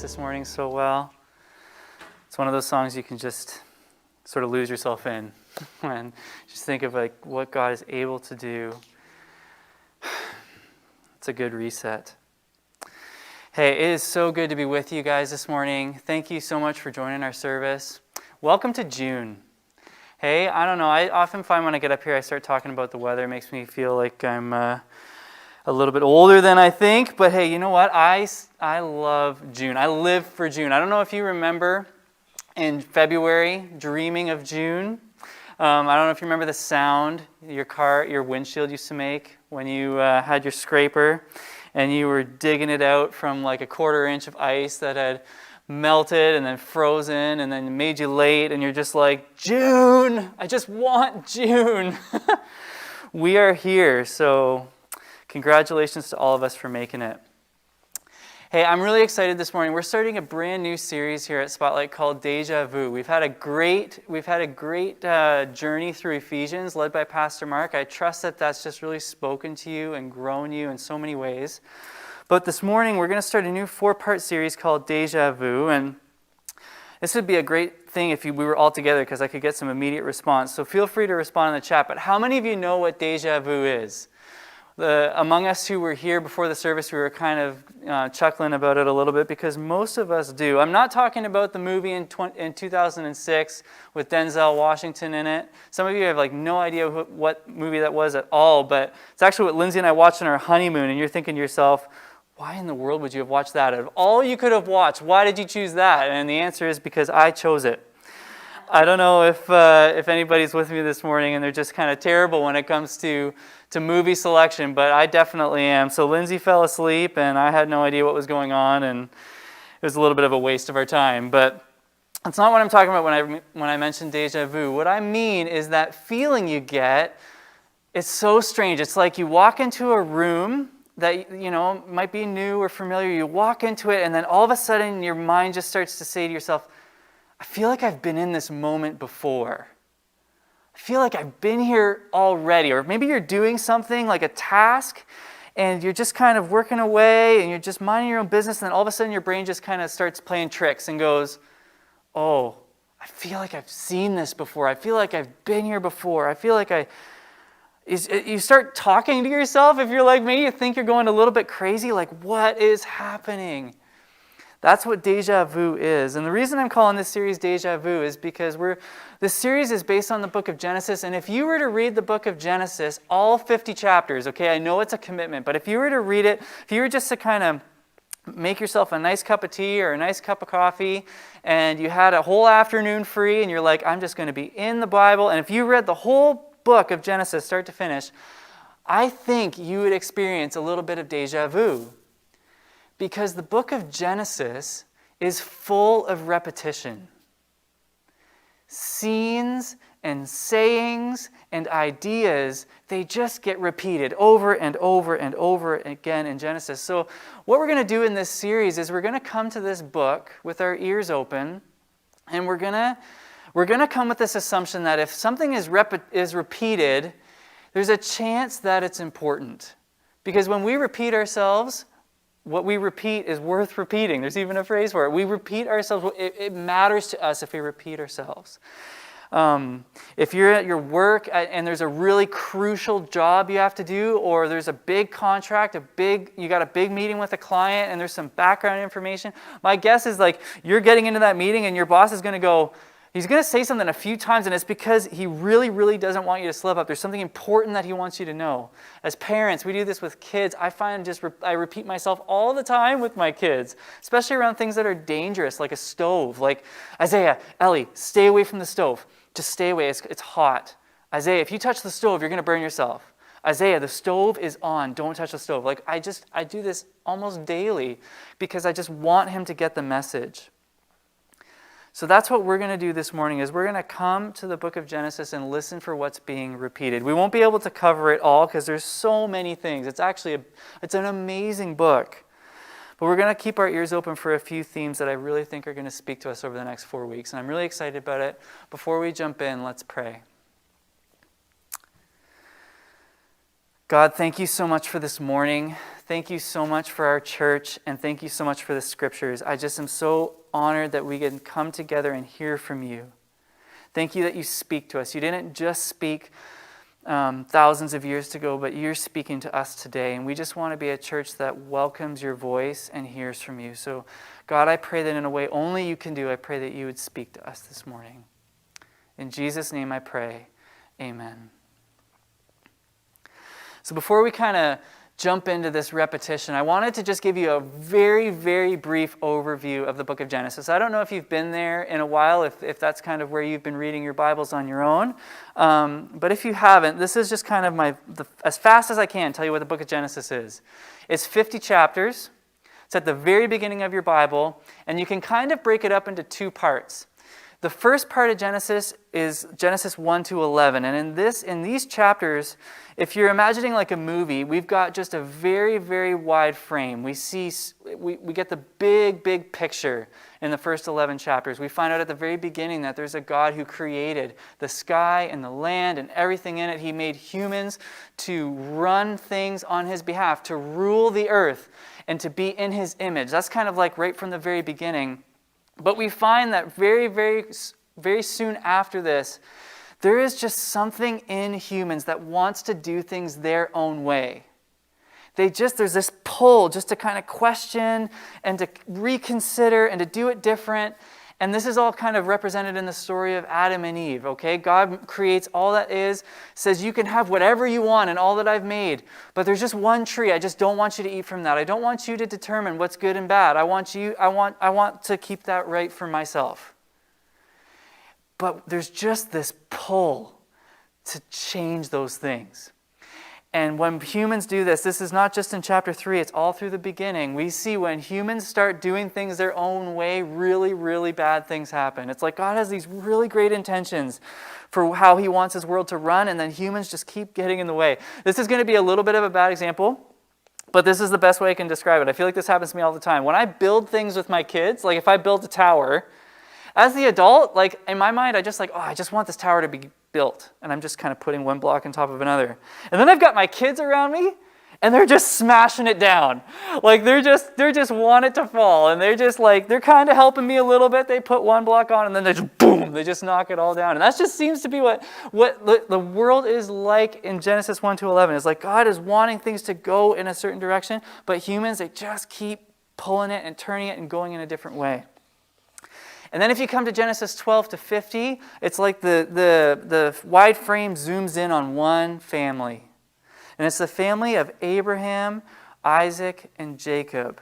this morning so well. It's one of those songs you can just sort of lose yourself in and just think of like what God is able to do. It's a good reset. Hey, it is so good to be with you guys this morning. Thank you so much for joining our service. Welcome to June. Hey, I don't know, I often find when I get up here I start talking about the weather. It makes me feel like I'm a little bit older than I think. But hey, you know what? I love June. I live for June. I don't know if you remember in February, dreaming of June. I don't know if you remember the sound your windshield used to make when you had your scraper and you were digging it out from like a 1/4 inch of ice that had melted and then frozen and then made you late, and you're just like, June! I just want June! We are here, so congratulations to all of us for making it. Hey, I'm really excited this morning. We're starting a brand new series here at Spotlight called Deja Vu. We've had a great journey through Ephesians led by Pastor Mark. I trust that that's just really spoken to you and grown you in so many ways. But this morning we're going to start a new 4-part series called Deja Vu, and this would be a great thing if we were all together because I could get some immediate response. So feel free to respond in the chat. But how many of you know what Deja Vu is? Among us who were here before the service, we were kind of chuckling about it a little bit because most of us do. I'm not talking about the movie in 2006 with Denzel Washington in it. Some of you have like no idea what movie that was at all, but it's actually what Lindsay and I watched on our honeymoon, and you're thinking to yourself, why in the world would you have watched that? Out of all you could have watched, why did you choose that? And the answer is because I chose it. I don't know if anybody's with me this morning and they're just kind of terrible when it comes to movie selection, but I definitely am. So Lindsay fell asleep and I had no idea what was going on, and it was a little bit of a waste of our time. But that's not what I'm talking about when I mention deja vu. What I mean is that feeling you get, it's so strange. It's like you walk into a room that, you know, might be new or familiar. You walk into it and then all of a sudden your mind just starts to say to yourself, I feel like I've been in this moment before. I feel like I've been here already. Or maybe you're doing something like a task and you're just kind of working away and you're just minding your own business, and then all of a sudden your brain just kind of starts playing tricks and goes, oh, I feel like I've seen this before. I feel like I've been here before. I feel like you start talking to yourself. If you're like me, you think you're going a little bit crazy, like what is happening? That's what Deja Vu is. And the reason I'm calling this series Deja Vu is because this series is based on the book of Genesis. And if you were to read the book of Genesis, all 50 chapters, okay, I know it's a commitment, but if you were to read it, if you were just to kind of make yourself a nice cup of tea or a nice cup of coffee, and you had a whole afternoon free, and you're like, I'm just going to be in the Bible, and if you read the whole book of Genesis start to finish, I think you would experience a little bit of deja vu. Because the book of Genesis is full of repetition. Scenes and sayings and ideas, they just get repeated over and over and over again in Genesis. So what we're going to do in this series is we're going to come to this book with our ears open, and we're going to come with this assumption that if something is repeated, there's a chance that it's important. Because when we repeat ourselves, what we repeat is worth repeating. There's even a phrase for it. We repeat ourselves. It matters to us if we repeat ourselves. If you're at your work and there's a really crucial job you have to do, or there's a big contract, you got a big meeting with a client and there's some background information, my guess is like you're getting into that meeting and your boss is going to go, he's going to say something a few times, and it's because he really, really doesn't want you to slip up. There's something important that he wants you to know. As parents, we do this with kids. I find I repeat myself all the time with my kids, especially around things that are dangerous, like a stove. Like, Isaiah, Ellie, stay away from the stove. Just stay away. It's hot. Isaiah, if you touch the stove, you're going to burn yourself. Isaiah, the stove is on. Don't touch the stove. Like, I do this almost daily because I just want him to get the message. So that's what we're going to do this morning, is we're going to come to the book of Genesis and listen for what's being repeated. We won't be able to cover it all because there's so many things. It's an amazing book. But we're going to keep our ears open for a few themes that I really think are going to speak to us over the next 4 weeks. And I'm really excited about it. Before we jump in, let's pray. God, thank you so much for this morning. thank you so much for our church, and thank you so much for the scriptures. I just am so honored that we can come together and hear from you. Thank you that you speak to us. You didn't just speak thousands of years ago, but you're speaking to us today. And we just want to be a church that welcomes your voice and hears from you. So, God, I pray that in a way only you can do, I pray that you would speak to us this morning. In Jesus' name I pray, amen. So before we kind of jump into this repetition, I wanted to just give you a very, very brief overview of the book of Genesis. I don't know if you've been there in a while, if that's kind of where you've been reading your Bibles on your own. But if you haven't, this is just kind of as fast as I can, tell you what the book of Genesis is. It's 50 chapters. It's at the very beginning of your Bible, and you can kind of break it up into two parts. The first part of Genesis is Genesis 1 to 11. And in these chapters, if you're imagining like a movie, we've got just a very, very wide frame. We get the big, big picture in the first 11 chapters. We find out at the very beginning that there's a God who created the sky and the land and everything in it. He made humans to run things on his behalf, to rule the earth and to be in his image. That's kind of like right from the very beginning. But we find that very, very, very soon after this, there is just something in humans that wants to do things their own way. There's this pull just to kind of question and to reconsider and to do it different. And this is all kind of represented in the story of Adam and Eve, okay? God creates all that is, says you can have whatever you want and all that I've made, but there's just one tree. I just don't want you to eat from that. I don't want you to determine what's good and bad. I want to keep that right for myself. But there's just this pull to change those things. And when humans do this is not just in chapter 3, it's all through the beginning. We see when humans start doing things their own way, really, really bad things happen. It's like God has these really great intentions for how he wants his world to run, and then humans just keep getting in the way. This is going to be a little bit of a bad example, but this is the best way I can describe it. I feel like this happens to me all the time. When I build things with my kids, like if I build a tower, as the adult, like in my mind, I just want this tower to be built. And I'm just kind of putting one block on top of another. And then I've got my kids around me, and they're just smashing it down. Like they're just want it to fall. And they're kind of helping me a little bit. They put one block on, and then they just boom, they just knock it all down. And that just seems to be what the world is like in Genesis 1 to 11. It's like God is wanting things to go in a certain direction, but humans, they just keep pulling it and turning it and going in a different way. And then if you come to Genesis 12 to 50, it's like the wide frame zooms in on one family. And it's the family of Abraham, Isaac, and Jacob.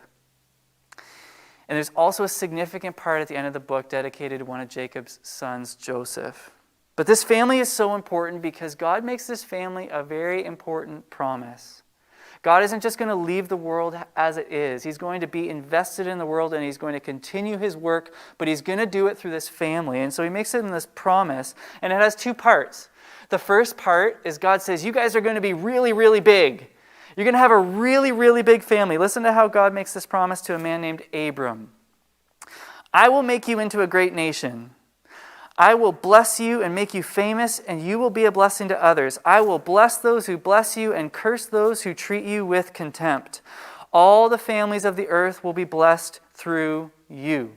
And there's also a significant part at the end of the book dedicated to one of Jacob's sons, Joseph. But this family is so important because God makes this family a very important promise. God isn't just going to leave the world as it is. He's going to be invested in the world, and he's going to continue his work, but he's going to do it through this family. And so he makes them this promise, and it has two parts. The first part is God says, you guys are going to be really, really big. You're going to have a really, really big family. Listen to how God makes this promise to a man named Abram. I will make you into a great nation. I will bless you and make you famous, and you will be a blessing to others. I will bless those who bless you and curse those who treat you with contempt. All the families of the earth will be blessed through you.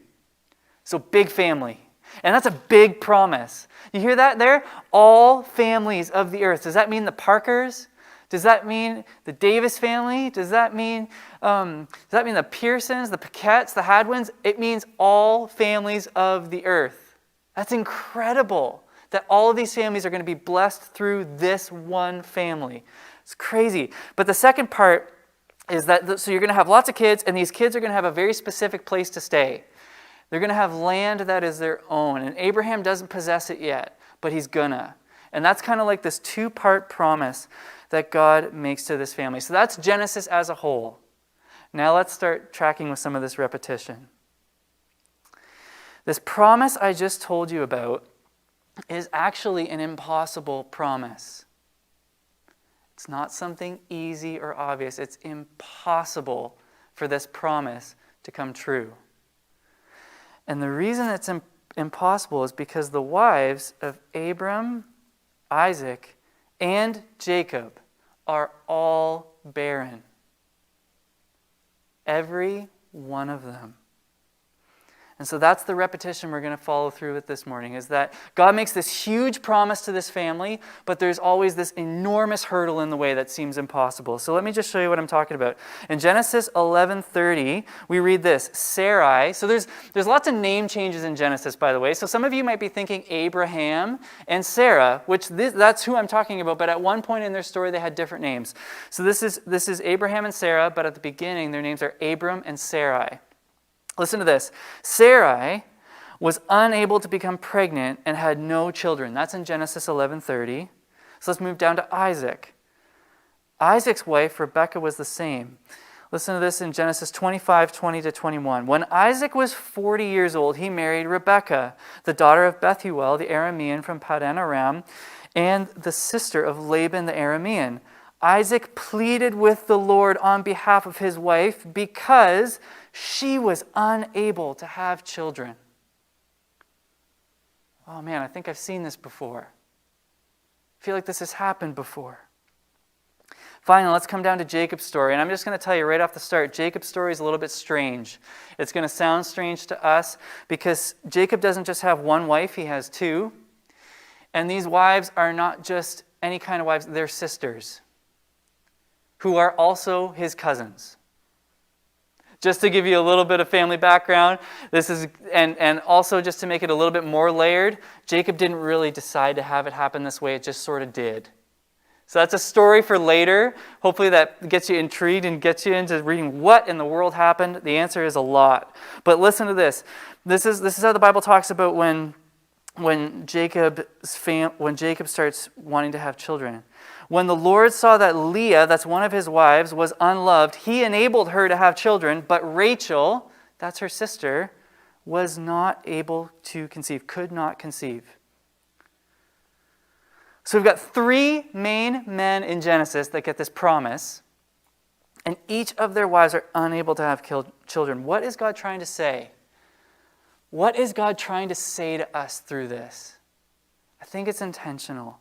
So big family. And that's a big promise. You hear that there? All families of the earth. Does that mean the Parkers? Does that mean the Davis family? Does that mean the Pearsons, the Paquettes, the Hadwins? It means all families of the earth. That's incredible that all of these families are going to be blessed through this one family. It's crazy. But the second part is that, so you're going to have lots of kids, and these kids are going to have a very specific place to stay. They're going to have land that is their own. And Abraham doesn't possess it yet, but he's gonna. And that's kind of like this two-part promise that God makes to this family. So that's Genesis as a whole. Now let's start tracking with some of this repetition. This promise I just told you about is actually an impossible promise. It's not something easy or obvious. It's impossible for this promise to come true. And the reason it's impossible is because the wives of Abram, Isaac, and Jacob are all barren. Every one of them. And so that's the repetition we're going to follow through with this morning, is that God makes this huge promise to this family, but there's always this enormous hurdle in the way that seems impossible. So let me just show you what I'm talking about. In Genesis 11:30, we read this, Sarai. So there's lots of name changes in Genesis, by the way. So some of you might be thinking Abraham and Sarah, which that's who I'm talking about, but at one point in their story they had different names. So this is Abraham and Sarah, but at the beginning their names are Abram and Sarai. Listen to this. Sarai was unable to become pregnant and had no children. That's in Genesis 11:30. So let's move down to Isaac. Isaac's wife, Rebekah, was the same. Listen to this in Genesis 25:20-21. When Isaac was 40 years old, he married Rebekah, the daughter of Bethuel, the Aramean from Padan Aram, and the sister of Laban the Aramean. Isaac pleaded with the Lord on behalf of his wife because she was unable to have children. Oh man, I think I've seen this before. I feel like this has happened before. Finally, let's come down to Jacob's story. And I'm just going to tell you right off the start, Jacob's story is a little bit strange. It's going to sound strange to us because Jacob doesn't just have one wife, he has two. And these wives are not just any kind of wives, they're sisters who are also his cousins. Just to give you a little bit of family background, this is, and also just to make it a little bit more layered, Jacob didn't really decide to have it happen this way, it just sort of did. So that's a story for later. Hopefully that gets you intrigued and gets you into reading what in the world happened. The answer is a lot. But listen to this. This is how the Bible talks about when Jacob starts wanting to have children. When the Lord saw that Leah, that's one of his wives, was unloved, he enabled her to have children, but Rachel, that's her sister, was not able to conceive, could not conceive. So we've got three main men in Genesis that get this promise, and each of their wives are unable to have children. What is God trying to say? What is God trying to say to us through this? I think it's intentional.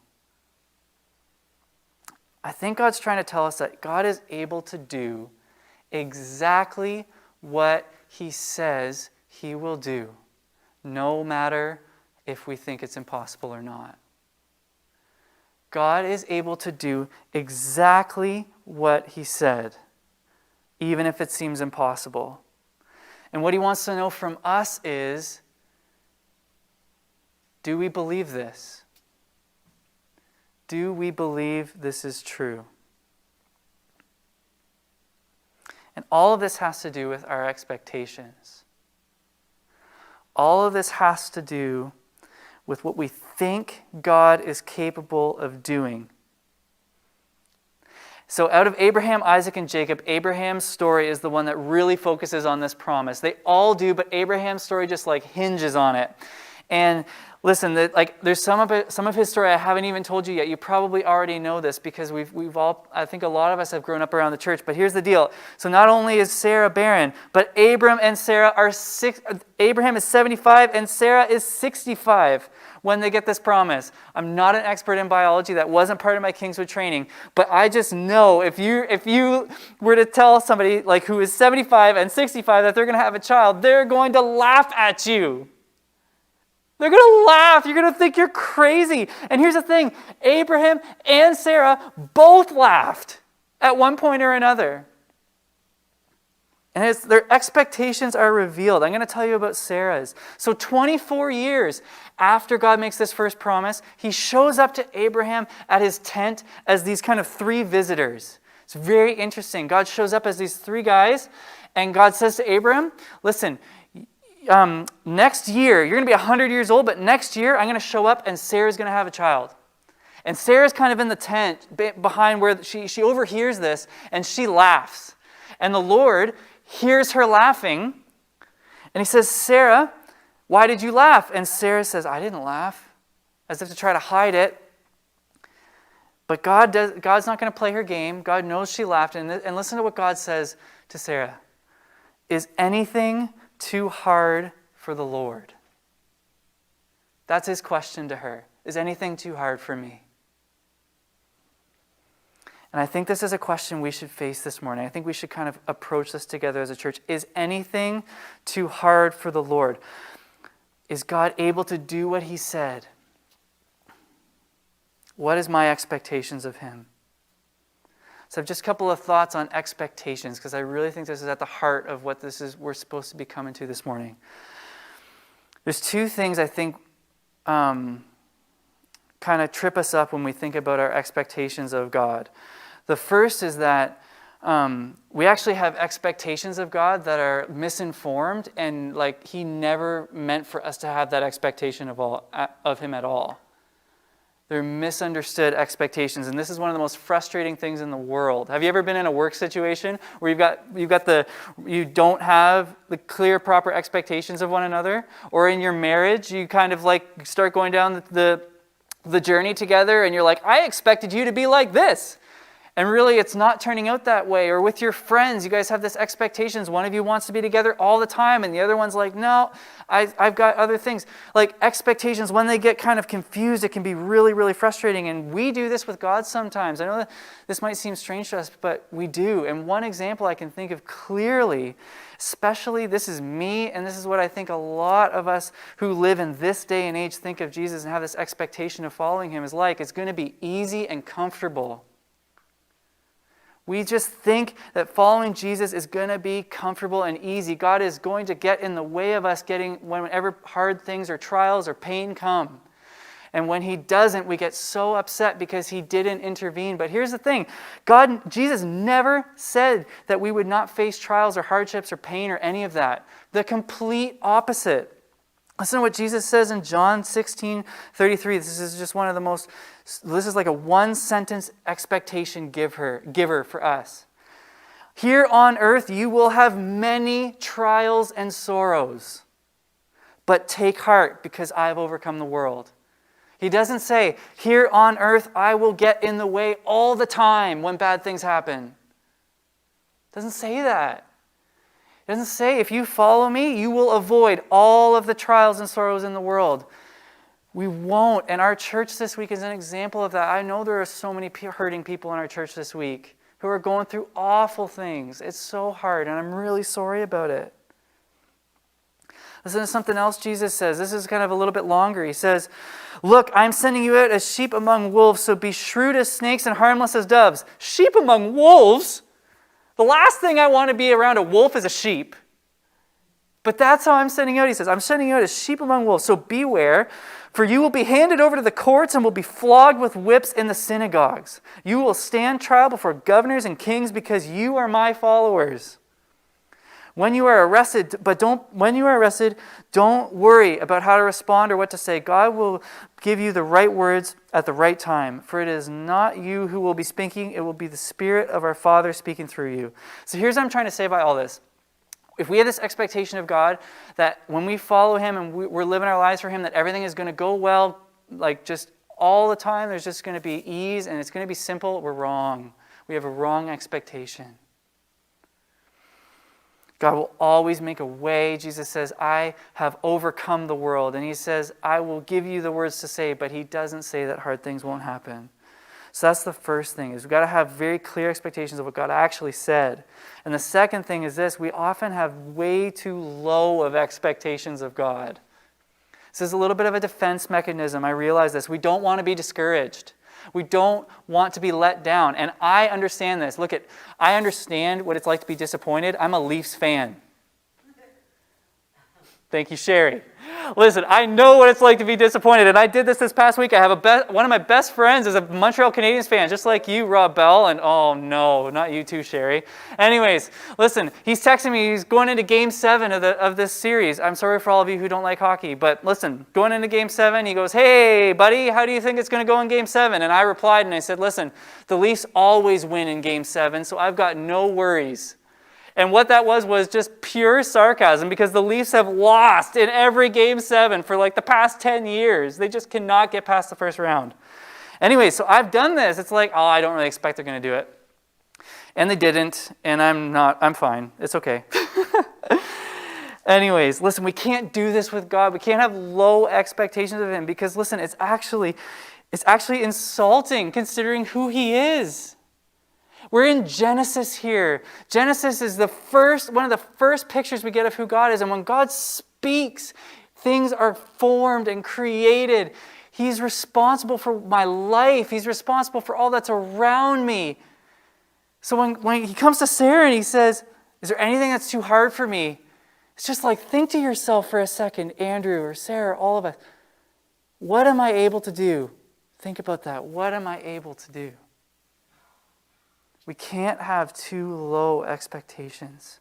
I think God's trying to tell us that God is able to do exactly what he says he will do, no matter if we think it's impossible or not. God is able to do exactly what he said, even if it seems impossible. And what he wants to know from us is, do we believe this? Do we believe this is true? And all of this has to do with our expectations. All of this has to do with what we think God is capable of doing. So out of Abraham, Isaac, and Jacob, Abraham's story is the one that really focuses on this promise. They all do, but Abraham's story just hinges on it. And listen, there's some of his story I haven't even told you yet. You probably already know this because we've all, I think a lot of us have grown up around the church. But here's the deal. So not only is Sarah barren, but Abraham and Sarah Abraham is 75 and Sarah is 65 when they get this promise. I'm not an expert in biology. That wasn't part of my Kingswood training. But I just know if you were to tell somebody who is 75 and 65 that they're going to have a child, they're going to laugh at you. They're going to laugh. You're going to think you're crazy. And here's the thing. Abraham and Sarah both laughed at one point or another. And their expectations are revealed. I'm going to tell you about Sarah's. So 24 years after God makes this first promise, he shows up to Abraham at his tent as these kind of three visitors. It's very interesting. God shows up as these three guys, and God says to Abraham, listen, next year, you're going to be 100 years old, but next year I'm going to show up and Sarah's going to have a child. And Sarah's kind of in the tent behind where she overhears this and she laughs. And the Lord hears her laughing and he says, Sarah, why did you laugh? And Sarah says, I didn't laugh, as if to try to hide it. But God's not going to play her game. God knows she laughed. And listen to what God says to Sarah. Is anything too hard for the Lord? That's his question to her. Is anything too hard for me? And I think this is a question we should face this morning. I think we should kind of approach this together as a church. Is anything too hard for the Lord? Is God able to do what he said? What is my expectations of him? So I have just a couple of thoughts on expectations, because I really think this is at the heart of what we're supposed to be coming to this morning. There's two things I think kind of trip us up when we think about our expectations of God. The first is that we actually have expectations of God that are misinformed, and like he never meant for us to have that expectation of him at all. They're misunderstood expectations, and this is one of the most frustrating things in the world. Have you ever been in a work situation where you don't have the clear, proper expectations of one another? Or in your marriage, you kind of like start going down the journey together, and you're like, I expected you to be like this. And really, it's not turning out that way. Or with your friends, you guys have this expectations. One of you wants to be together all the time, and the other one's like, no, I've got other things. Like expectations, when they get kind of confused, it can be really, really frustrating. And we do this with God sometimes. I know that this might seem strange to us, but we do. And one example I can think of clearly, especially this is me, and this is what I think a lot of us who live in this day and age think of Jesus and have this expectation of following him is like, it's going to be easy and comfortable. We just think that following Jesus is going to be comfortable and easy. God is going to get in the way of us getting whenever hard things or trials or pain come. And when he doesn't, we get so upset because he didn't intervene. But here's the thing. Jesus never said that we would not face trials or hardships or pain or any of that. The complete opposite. Listen to what Jesus says in John 16:33. This is like a one-sentence expectation giver for us. Here on earth you will have many trials and sorrows, but take heart because I have overcome the world. He doesn't say, here on earth I will get in the way all the time when bad things happen. It doesn't say that. It doesn't say, if you follow me, you will avoid all of the trials and sorrows in the world. We won't. And our church this week is an example of that. I know there are so many hurting people in our church this week who are going through awful things. It's so hard, and I'm really sorry about it. Listen to something else Jesus says. This is kind of a little bit longer. He says, look, I'm sending you out as sheep among wolves, so be shrewd as snakes and harmless as doves. Sheep among wolves? The last thing I want to be around a wolf is a sheep. But that's how I'm sending out. He says, I'm sending you out as sheep among wolves. So beware, for you will be handed over to the courts and will be flogged with whips in the synagogues. You will stand trial before governors and kings because you are my followers. When you are arrested, don't worry about how to respond or what to say. God will give you the right words at the right time. For it is not you who will be speaking, it will be the Spirit of our Father speaking through you. So here's what I'm trying to say by all this. If we have this expectation of God that when we follow him and we're living our lives for him, that everything is going to go well, like just all the time, there's just going to be ease and it's going to be simple, we're wrong. We have a wrong expectation. God will always make a way. Jesus says, I have overcome the world. And he says, I will give you the words to say, but he doesn't say that hard things won't happen. So that's the first thing, is we've got to have very clear expectations of what God actually said. And the second thing is this, we often have way too low of expectations of God. This is a little bit of a defense mechanism. I realize this. We don't want to be discouraged. We don't want to be let down. And I understand this. I understand what it's like to be disappointed. I'm a Leafs fan. Thank you, Sherry. Listen, I know what it's like to be disappointed, and I did this past week. I have one of my best friends is a Montreal Canadiens fan, just like you, Rob Bell, and oh no, not you too, Sherry. Anyways, listen, he's texting me. He's going into Game 7 of this series. I'm sorry for all of you who don't like hockey, but listen, going into Game 7, he goes, hey, buddy, how do you think it's going to go in Game 7? And I replied, and I said, listen, the Leafs always win in Game 7, so I've got no worries. And what that was just pure sarcasm because the Leafs have lost in every Game 7 for like the past 10 years. They just cannot get past the first round. Anyway, so I've done this. It's like, I don't really expect they're going to do it. And they didn't, and I'm fine. It's okay. Anyways, listen, we can't do this with God. We can't have low expectations of him because, listen, it's actually insulting considering who he is. We're in Genesis here. Genesis is one of the first pictures we get of who God is. And when God speaks, things are formed and created. He's responsible for my life. He's responsible for all that's around me. So when he comes to Sarah and he says, is there anything that's too hard for me? It's just like, think to yourself for a second, Andrew or Sarah, all of us. What am I able to do? Think about that. What am I able to do? We can't have too low expectations.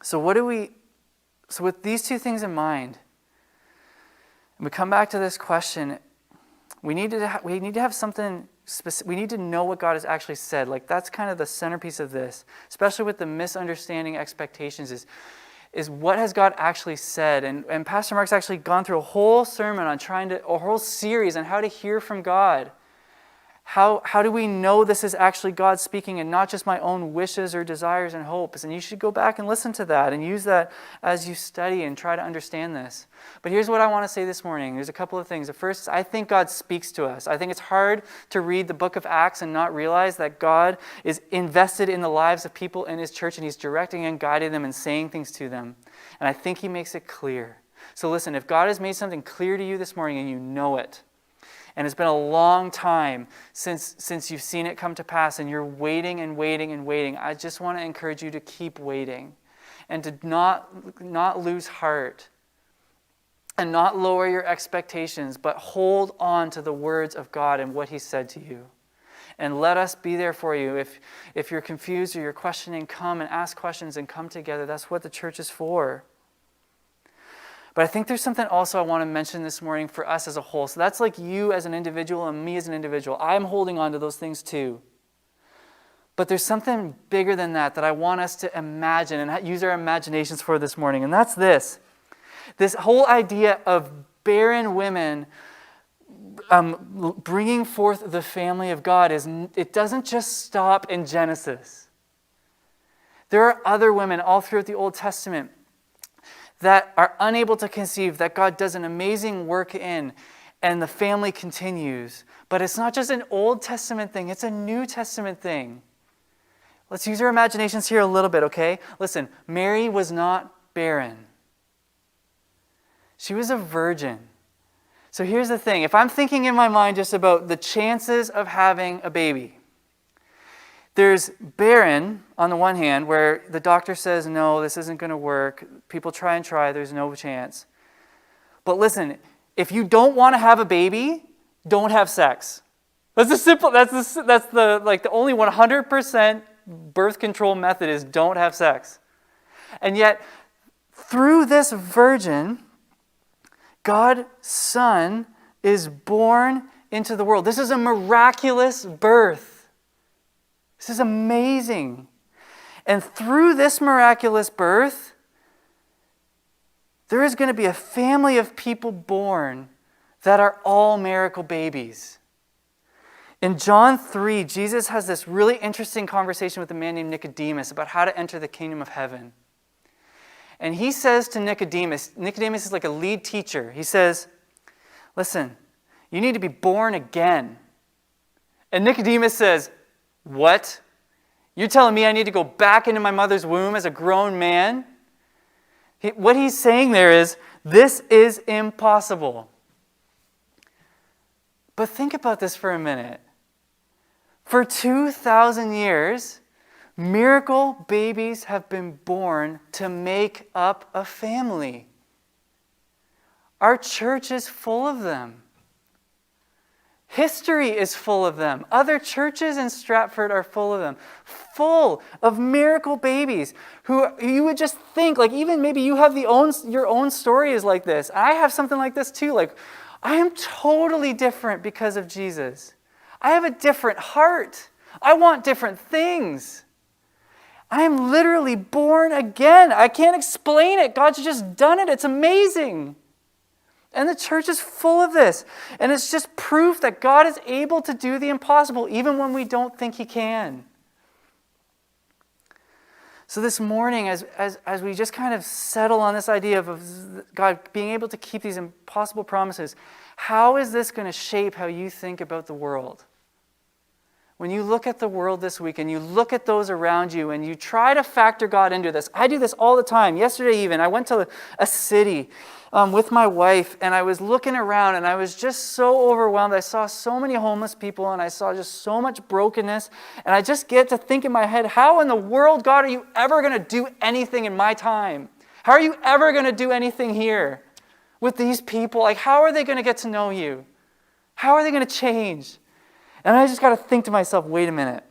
So with these two things in mind, we come back to this question. We need to have something specific. We need to know what God has actually said. Like, that's kind of the centerpiece of this, especially with the misunderstanding expectations, is what has God actually said? And Pastor Mark's actually gone through a whole sermon on a whole series on how to hear from God. How do we know this is actually God speaking and not just my own wishes or desires and hopes? And you should go back and listen to that and use that as you study and try to understand this. But here's what I want to say this morning. There's a couple of things. The first is I think God speaks to us. I think it's hard to read the book of Acts and not realize that God is invested in the lives of people in His church and He's directing and guiding them and saying things to them. And I think He makes it clear. So listen, if God has made something clear to you this morning and you know it, and it's been a long time since you've seen it come to pass and you're waiting and waiting and waiting, I just want to encourage you to keep waiting and to not lose heart and not lower your expectations, but hold on to the words of God and what He said to you. And let us be there for you. If you're confused or you're questioning, come and ask questions and come together. That's what the church is for. But I think there's something also I want to mention this morning for us as a whole. So that's like you as an individual and me as an individual. I'm holding on to those things too. But there's something bigger than that I want us to imagine and use our imaginations for this morning. And that's this. This whole idea of barren women bringing forth the family of God, it doesn't just stop in Genesis. There are other women all throughout the Old Testament that are unable to conceive, that God does an amazing work in, and the family continues. But it's not just an Old Testament thing, it's a New Testament thing. Let's use our imaginations here a little bit, okay? Listen, Mary was not barren. She was a virgin. So here's the thing. If I'm thinking in my mind just about the chances of having a baby, there's barren on the one hand, where the doctor says, no, this isn't going to work. People try and try, there's no chance. But listen, if you don't want to have a baby, don't have sex. That's the only 100% birth control method is don't have sex. And yet, through this virgin, God's Son is born into the world. This is a miraculous birth. This is amazing. And through this miraculous birth, there is going to be a family of people born that are all miracle babies. In John 3, Jesus has this really interesting conversation with a man named Nicodemus about how to enter the kingdom of heaven. And he says to Nicodemus is like a lead teacher. He says, listen, you need to be born again. And Nicodemus says, what? You're telling me I need to go back into my mother's womb as a grown man? What he's saying there is, this is impossible. But think about this for a minute. For 2,000 years, miracle babies have been born to make up a family. Our church is full of them. History is full of them. Other churches in Stratford are full of them. Full of miracle babies who you would just think, like even maybe you have your own story is like this. I have something like this too. Like, I am totally different because of Jesus. I have a different heart. I want different things. I am literally born again. I can't explain it. God's just done it. It's amazing. And the church is full of this. And it's just proof that God is able to do the impossible even when we don't think He can. So this morning, as we just kind of settle on this idea of God being able to keep these impossible promises, how is this going to shape how you think about the world? When you look at the world this week and you look at those around you and you try to factor God into this, I do this all the time. Yesterday even, I went to a city with my wife, and I was looking around and I was just so overwhelmed. I saw so many homeless people and I saw just so much brokenness, and I just get to think in my head, how in the world, God, are you ever going to do anything in my time? How are you ever going to do anything here with these people? Like, how are they going to get to know you? How are they going to change? And I just got to think to myself, wait a minute.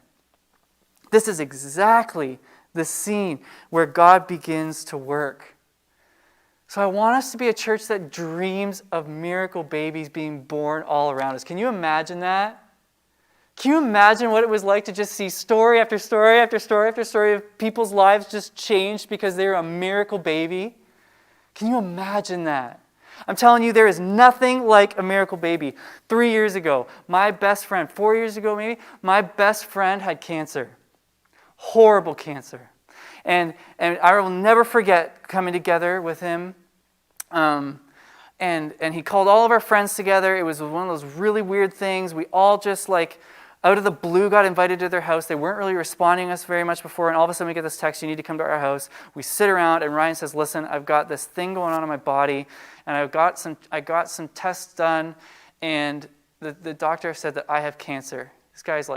This is exactly the scene where God begins to work. So I want us to be a church that dreams of miracle babies being born all around us. Can you imagine that? Can you imagine what it was like to just see story after story after story after story of people's lives just changed because they were a miracle baby? Can you imagine that? I'm telling you, there is nothing like a miracle baby. 3 years ago, my best friend, 4 years ago maybe, my best friend had cancer. Horrible cancer. And I will never forget coming together with him. And he called all of our friends together. It was one of those really weird things. We all just out of the blue got invited to their house. They weren't really responding to us very much before, and all of a sudden we get this text, you need to come to our house. We sit around, and Ryan says, listen, I've got this thing going on in my body, and I got some tests done, and the doctor said that I have cancer. This guy's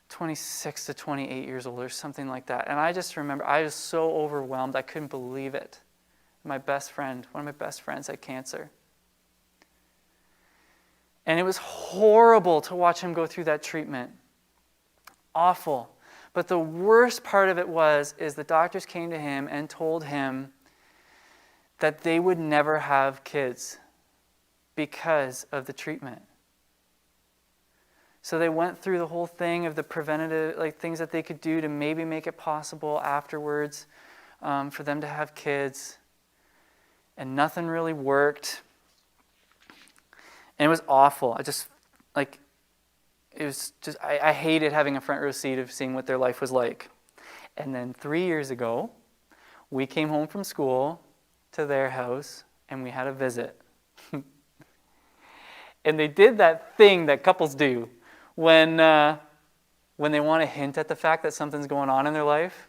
26 to 28 years old or something like that. And I just remember, I was so overwhelmed, I couldn't believe it. My best friend, one of my best friends had cancer. And it was horrible to watch him go through that treatment. Awful. But the worst part of it is the doctors came to him and told him that they would never have kids because of the treatment. So they went through the whole thing of the preventative, things that they could do to maybe make it possible afterwards for them to have kids. And nothing really worked. And it was awful. I hated having a front row seat of seeing what their life was like. And then 3 years ago, we came home from school to their house, and we had a visit. And they did that thing that couples do when they want to hint at the fact that something's going on in their life.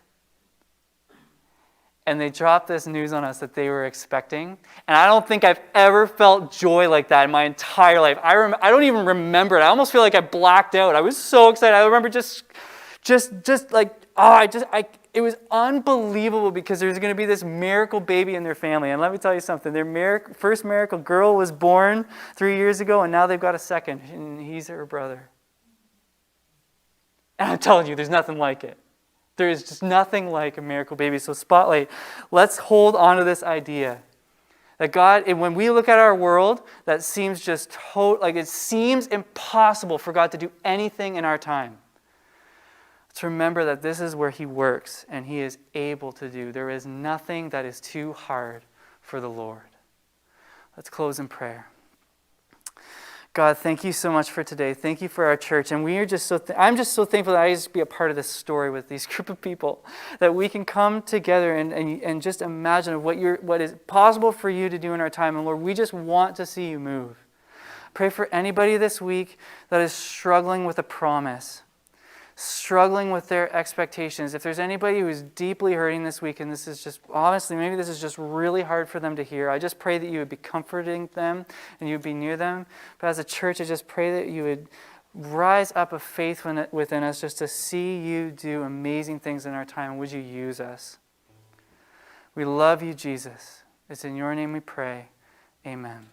And they dropped this news on us that they were expecting. And I don't think I've ever felt joy like that in my entire life. I don't even remember it. I almost feel like I blacked out. I was so excited. I remember it was unbelievable because there's going to be this miracle baby in their family. And let me tell you something. Their first miracle girl was born 3 years ago, and now they've got a second, and he's her brother. And I'm telling you, there's nothing like it. There is just nothing like a miracle baby. So Spotlight, let's hold on to this idea that God, when we look at our world, that seems it seems impossible for God to do anything in our time. Let's remember that this is where He works and He is able to do. There is nothing that is too hard for the Lord. Let's close in prayer. God, thank you so much for today. Thank you for our church. And we are just I'm just so thankful that I just be a part of this story with these group of people, that we can come together and just imagine what is possible for you to do in our time. And Lord, we just want to see you move. Pray for anybody this week that is struggling with a promise, struggling with their expectations. If there's anybody who is deeply hurting this week, and this is just, honestly, maybe this is just really hard for them to hear, I just pray that you would be comforting them and you would be near them. But as a church, I just pray that you would rise up a faith within us just to see you do amazing things in our time. Would you use us? We love you, Jesus. It's in your name we pray. Amen.